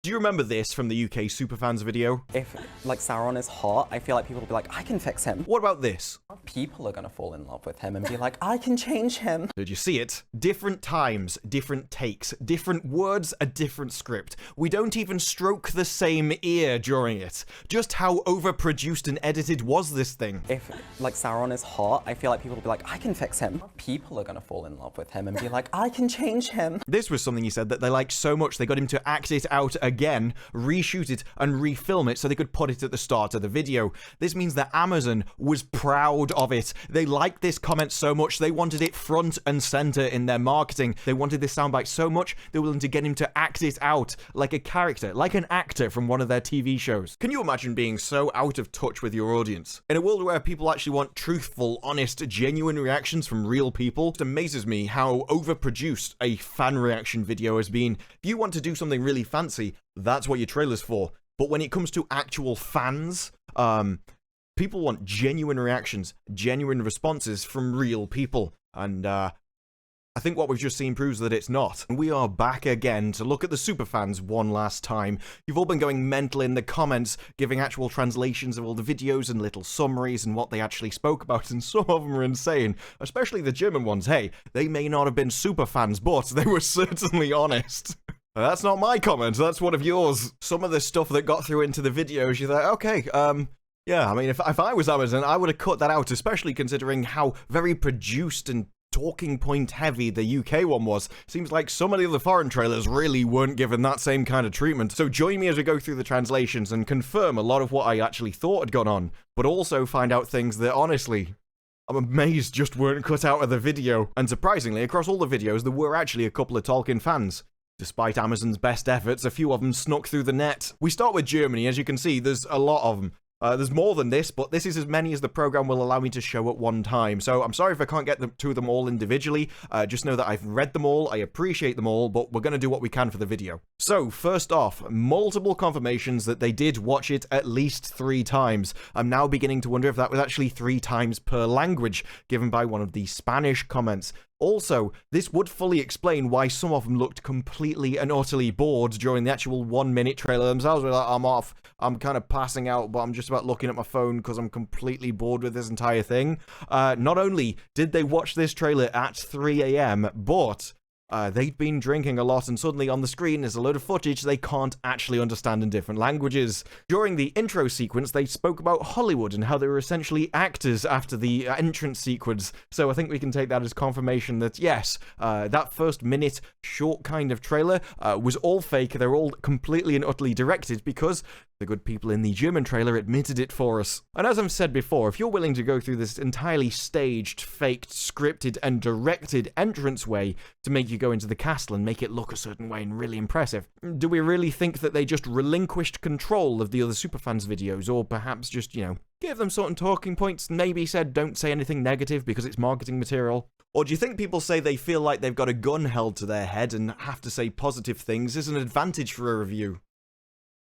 Do you remember this from the UK Superfans video? If, like, Sauron is hot, I feel like people will be like, I can fix him. What about this? People are gonna fall in love with him and be like, I can change him. Did you see it? Different times, different takes, different words, a different script. We don't even stroke the same ear during it. Just how overproduced and edited was this thing? If, like, Sauron is hot, I feel like people will be like, I can fix him. People are gonna fall in love with him and be like, I can change him. This was something he said that they liked so much they got him to act it out again, reshoot it, and refilm it so they could put it at the start of the video. This means that Amazon was proud of it. They liked this comment so much they wanted it front and center in their marketing. They wanted this soundbite so much they were willing to get him to act it out like a character, like an actor from one of their TV shows. Can you imagine being so out of touch with your audience? In a world where people actually want truthful, honest, genuine reactions from real people, it amazes me how overproduced a fan reaction video has been. If you want to do something really fancy, that's what your trailer's for. But when it comes to actual fans, people want genuine reactions, genuine responses from real people. And I think what we've just seen proves that it's not. We are back again to look at the Superfans one last time. You've all been going mental in the comments, giving actual translations of all the videos and little summaries and what they actually spoke about, and some of them are insane, especially the German ones. Hey, they may not have been Superfans, but they were certainly honest. That's not my comment, that's one of yours. Some of the stuff that got through into the videos, you're like, okay, yeah, I mean, if I was Amazon, I would have cut that out, especially considering how very produced and talking point heavy the UK one was. Seems like some of the other foreign trailers really weren't given that same kind of treatment. So join me as we go through the translations and confirm a lot of what I actually thought had gone on, but also find out things that, honestly, I'm amazed just weren't cut out of the video. And surprisingly, across all the videos, there were actually a couple of Tolkien fans. Despite Amazon's best efforts, a few of them snuck through the net. We start with Germany. As you can see, there's a lot of them. There's more than this, but this is as many as the program will allow me to show at one time. So I'm sorry if I can't get to them all individually. Just know that I've read them all, I appreciate them all, but we're going to do what we can for the video. So first off, multiple confirmations that they did watch it at least 3 times. I'm now beginning to wonder if that was actually 3 times per language, given by one of the Spanish comments. Also, this would fully explain why some of them looked completely and utterly bored during the actual 1-minute trailer themselves. They're like, I'm off, I'm kind of passing out, but I'm just about looking at my phone because I'm completely bored with this entire thing. Not only did they watch this trailer at 3 AM, but they'd been drinking a lot, and suddenly on the screen is a load of footage they can't actually understand in different languages. During the intro sequence, they spoke about Hollywood and how they were essentially actors after the entrance sequence, so I think we can take that as confirmation that yes, that first minute short kind of trailer was all fake. They're all completely and utterly directed because the good people in the German trailer admitted it for us. And as I've said before, if you're willing to go through this entirely staged, faked, scripted, and directed entranceway to make you go into the castle and make it look a certain way and really impressive, do we really think that they just relinquished control of the other Superfans videos, or perhaps just, you know, gave them certain talking points, maybe said don't say anything negative because it's marketing material? Or do you think people say they feel like they've got a gun held to their head and have to say positive things as an advantage for a review?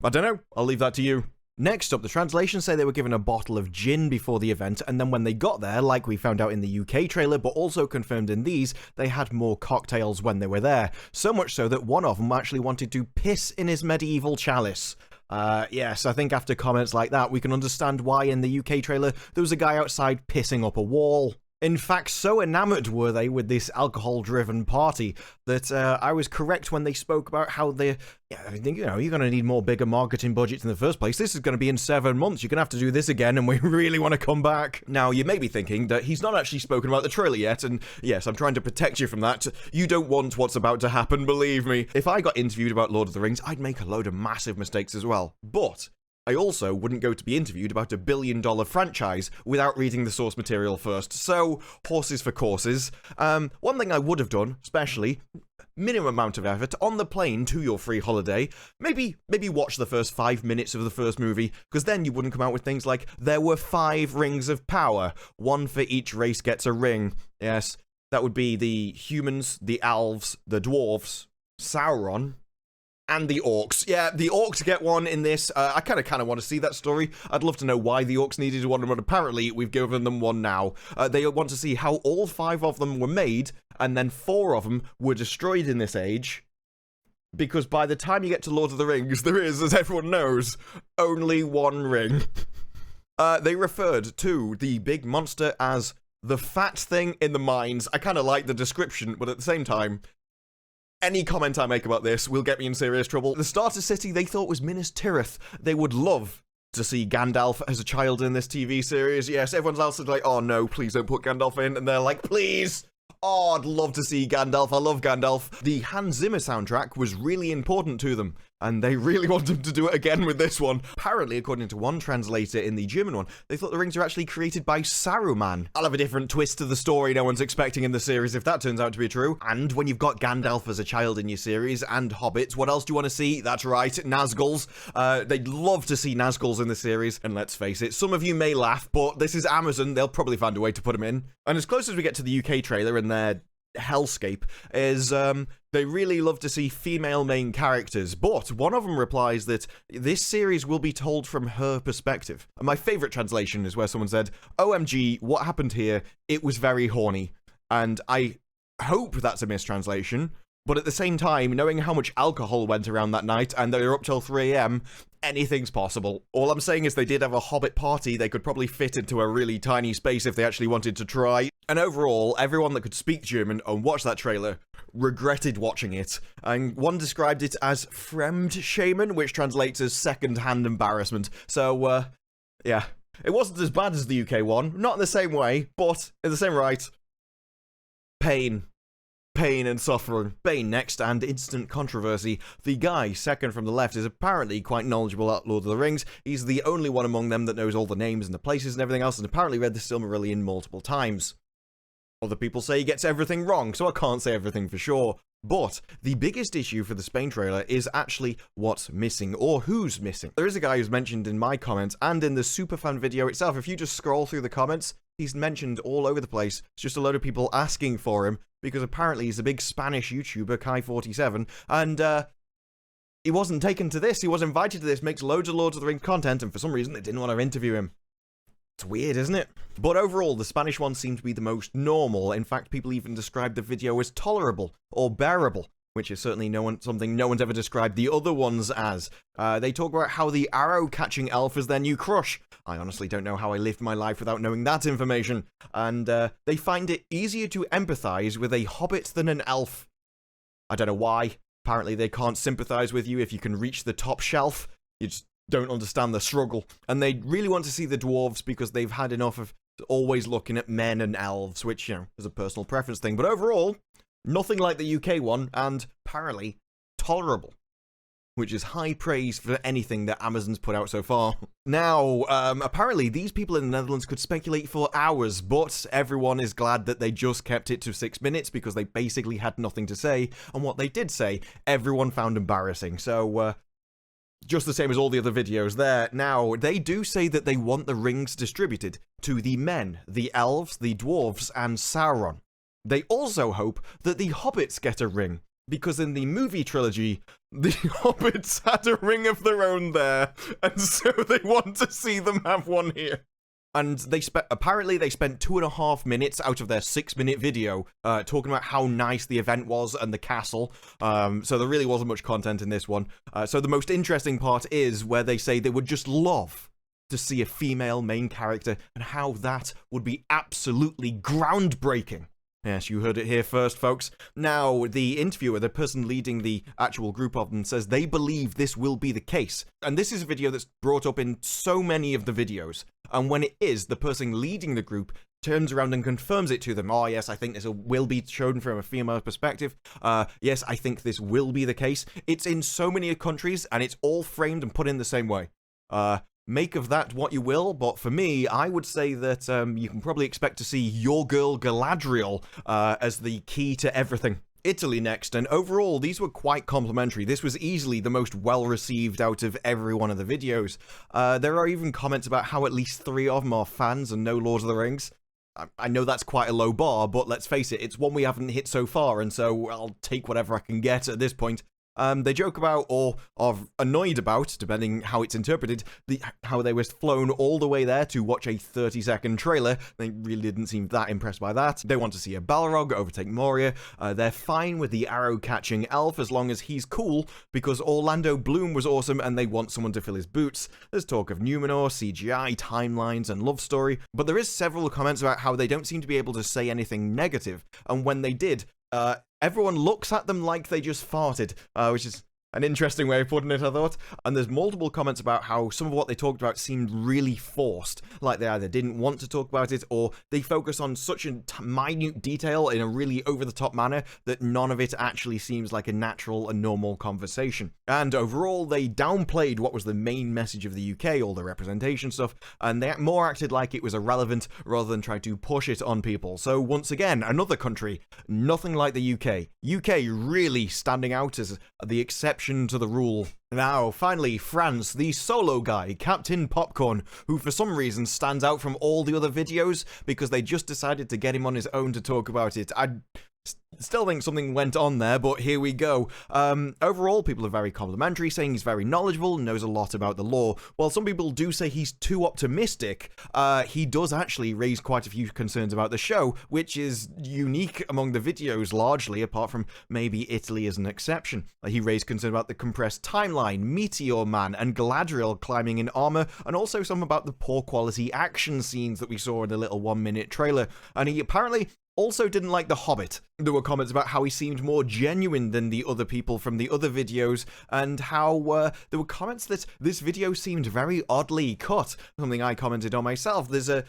I don't know, I'll leave that to you. Next up, the translations say they were given a bottle of gin before the event, and then when they got there, like we found out in the UK trailer, but also confirmed in these, they had more cocktails when they were there. So much so that one of them actually wanted to piss in his medieval chalice. Yes, I think after comments like that, we can understand why in the UK trailer, there was a guy outside pissing up a wall. In fact, so enamored were they with this alcohol-driven party that I was correct when they spoke about how I think, you know, you're going to need more bigger marketing budgets in the first place. This is going to be in 7 months. You're going to have to do this again, and we really want to come back. Now, you may be thinking that he's not actually spoken about the trailer yet, and yes, I'm trying to protect you from that. You don't want what's about to happen, believe me. If I got interviewed about Lord of the Rings, I'd make a load of massive mistakes as well. But I also wouldn't go to be interviewed about a billion-dollar franchise without reading the source material first, so horses for courses. One thing I would have done, especially, minimum amount of effort, on the plane to your free holiday, maybe watch the first 5 minutes of the first movie, because then you wouldn't come out with things like, there were 5 rings of power, 1 for each race gets a ring. Yes, that would be the humans, the elves, the dwarves, Sauron, and the orcs. Yeah, the orcs get one in this. I kind of want to see that story. I'd love to know why the orcs needed one, but apparently we've given them one now. They want to see how all 5 of them were made, and then 4 of them were destroyed in this age because by the time you get to Lord of the Rings, there is, as everyone knows, only one ring. They referred to the big monster as the fat thing in the mines. I kind of like the description, but at the same time, any comment I make about this will get me in serious trouble. The starter city they thought was Minas Tirith. They would love to see Gandalf as a child in this TV series. Yes, everyone else is like, oh no, please don't put Gandalf in. And they're like, please. Oh, I'd love to see Gandalf. I love Gandalf. The Hans Zimmer soundtrack was really important to them, and they really wanted to do it again with this one. Apparently, according to one translator in the German one, they thought the rings were actually created by Saruman. I'll have a different twist to the story no one's expecting in the series if that turns out to be true. And when you've got Gandalf as a child in your series, and hobbits, what else do you want to see? That's right, Nazguls. They'd love to see Nazguls in the series, and let's face it, some of you may laugh, but this is Amazon. They'll probably find a way to put them in. And as close as we get to the UK trailer and their hellscape is they really love to see female main characters, but one of them replies that this series will be told from her perspective. And my favorite translation is where someone said, OMG, what happened here? It was very horny. And I hope that's a mistranslation, but at the same time, knowing how much alcohol went around that night and they were up till 3 a.m, anything's possible. All I'm saying is they did have a hobbit party they could probably fit into a really tiny space if they actually wanted to try. And overall, everyone that could speak German and watch that trailer regretted watching it. And one described it as Fremdschämen, which translates as second-hand embarrassment. So, yeah. It wasn't as bad as the UK one, not in the same way, but in the same right. Pain and suffering. Bane next, and instant controversy. The guy, second from the left, is apparently quite knowledgeable about Lord of the Rings. He's the only one among them that knows all the names and the places and everything else, and apparently read the Silmarillion multiple times. Other people say he gets everything wrong, so I can't say everything for sure. But the biggest issue for the Spain trailer is actually what's missing, or who's missing. There is a guy who's mentioned in my comments and in the Superfan video itself. If you just scroll through the comments, he's mentioned all over the place. It's just a load of people asking for him, because apparently he's a big Spanish YouTuber, Kai47, and he wasn't taken to this. He was invited to this, makes loads of Lord of the Rings content, and for some reason they didn't want to interview him. It's weird, isn't it? But overall, the Spanish one seemed to be the most normal. In fact, people even described the video as tolerable or bearable, which is certainly something no one's ever described the other ones as. They talk about how the arrow-catching elf is their new crush. I honestly don't know how I lived my life without knowing that information. And they find it easier to empathize with a hobbit than an elf. I don't know why. Apparently they can't sympathize with you if you can reach the top shelf. You just don't understand the struggle. And they really want to see the dwarves because they've had enough of always looking at men and elves, which, you know, is a personal preference thing. But overall, nothing like the UK one, and apparently tolerable, which is high praise for anything that Amazon's put out so far. Now, apparently these people in the Netherlands could speculate for hours, but everyone is glad that they just kept it to 6 minutes because they basically had nothing to say, and what they did say, everyone found embarrassing. So, just the same as all the other videos there. Now, they do say that they want the rings distributed to the men, the elves, the dwarves, and Sauron. They also hope that the hobbits get a ring, because in the movie trilogy, the hobbits had a ring of their own there, and so they want to see them have one here. And apparently they spent 2.5 minutes out of their 6-minute video talking about how nice the event was and the castle. So there really wasn't much content in this one. So the most interesting part is where they say they would just love to see a female main character and how that would be absolutely groundbreaking. Yes, you heard it here first, folks. Now, the interviewer, the person leading the actual group of them, says they believe this will be the case. And this is a video that's brought up in so many of the videos. And when it is, the person leading the group turns around and confirms it to them. Oh, yes, I think this will be shown from a female perspective. Yes, I think this will be the case. It's in so many countries, and it's all framed and put in the same way. Make of that what you will, but for me, I would say that you can probably expect to see your girl Galadriel as the key to everything. Italy next, and overall, these were quite complimentary. This was easily the most well-received out of every one of the videos. There are even comments about how at least 3 of them are fans and know Lord of the Rings. I know that's quite a low bar, but let's face it, it's one we haven't hit so far, and so I'll take whatever I can get at this point. They joke about, or are annoyed about, depending how it's interpreted, how they were flown all the way there to watch a 30-second trailer. They really didn't seem that impressed by that. They want to see a Balrog overtake Moria. They're fine with the arrow-catching elf as long as he's cool, because Orlando Bloom was awesome and they want someone to fill his boots. There's talk of Numenor, CGI, timelines, and love story, but there is several comments about how they don't seem to be able to say anything negative, and when they did, everyone looks at them like they just farted, which is an interesting way of putting it, I thought. And there's multiple comments about how some of what they talked about seemed really forced, like they either didn't want to talk about it, or they focus on such a minute detail in a really over-the-top manner that none of it actually seems like a natural and normal conversation. And overall, they downplayed what was the main message of the UK, all the representation stuff, and they more acted like it was irrelevant rather than try to push it on people. So once again, another country, nothing like the UK. UK really standing out as the exception to the rule. Now, finally, France, the solo guy, Captain Popcorn, who for some reason stands out from all the other videos because they just decided to get him on his own to talk about it. I still think something went on there, but here we go. Overall, people are very complimentary, saying he's very knowledgeable and knows a lot about the law. While some people do say he's too optimistic, he does actually raise quite a few concerns about the show, which is unique among the videos largely, apart from maybe Italy as an exception. He raised concern about the compressed timeline, Meteor Man, and Galadriel climbing in armor, and also some about the poor quality action scenes that we saw in the little 1-minute trailer. And he apparently also didn't like The Hobbit. There were comments about how he seemed more genuine than the other people from the other videos, and how there were comments that this video seemed very oddly cut, something I commented on myself. There's an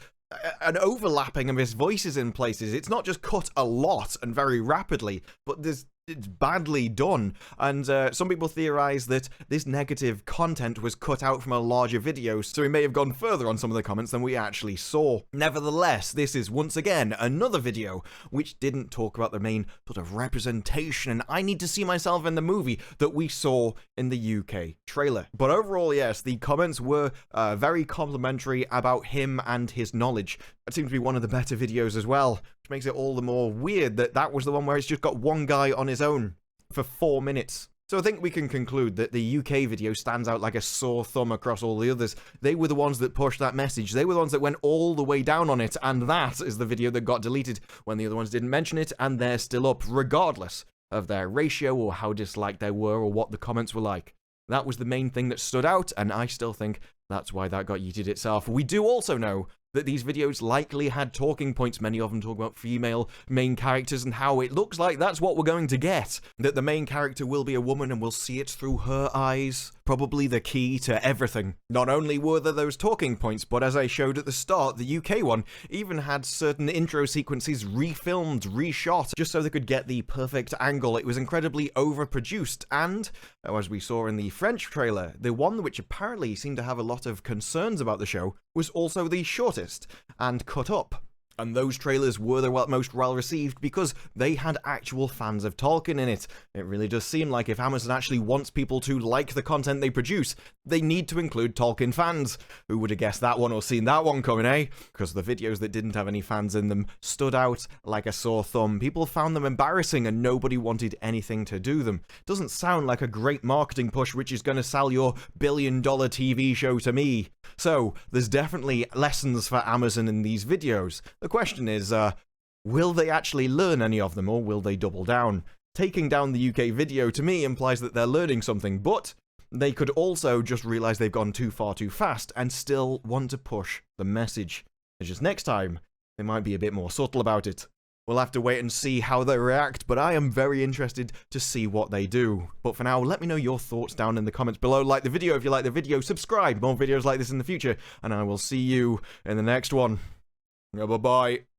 overlapping of his voices in places. It's not just cut a lot and very rapidly, but it's badly done, and some people theorize that this negative content was cut out from a larger video, so we may have gone further on some of the comments than we actually saw. Nevertheless, this is once again another video which didn't talk about the main sort of representation and I need to see myself in the movie that we saw in the UK trailer. But overall, yes, the comments were very complimentary about him and his knowledge. That seems to be one of the better videos as well, which makes it all the more weird that that was the one where it's just got one guy on his own for 4 minutes. So I think we can conclude that the UK video stands out like a sore thumb across all the others. They were the ones that pushed that message. They were the ones that went all the way down on it, and that is the video that got deleted when the other ones didn't mention it, and they're still up, regardless of their ratio or how disliked they were or what the comments were like. That was the main thing that stood out, and I still think that's why that got yeeted itself. We do also know that these videos likely had talking points. Many of them talk about female main characters and how it looks like that's what we're going to get. That the main character will be a woman and we'll see it through her eyes. Probably the key to everything. Not only were there those talking points, but as I showed at the start, the UK one even had certain intro sequences refilmed, reshot, just so they could get the perfect angle. It was incredibly overproduced, and, as we saw in the French trailer, the one which apparently seemed to have a lot of concerns about the show was also the shortest and cut up. And those trailers were the most well-received because they had actual fans of Tolkien in it. It really does seem like if Amazon actually wants people to like the content they produce, they need to include Tolkien fans. Who would have guessed that one or seen that one coming, eh? Because the videos that didn't have any fans in them stood out like a sore thumb. People found them embarrassing and nobody wanted anything to do them. Doesn't sound like a great marketing push which is going to sell your billion-dollar TV show to me. So, there's definitely lessons for Amazon in these videos. The question is, will they actually learn any of them, or will they double down? Taking down the UK video, to me, implies that they're learning something, but they could also just realize they've gone too far too fast and still want to push the message. It's just next time, they might be a bit more subtle about it. We'll have to wait and see how they react, but I am very interested to see what they do. But for now, let me know your thoughts down in the comments below. Like the video if you like the video, subscribe, more videos like this in the future, and I will see you in the next one. Bye-bye.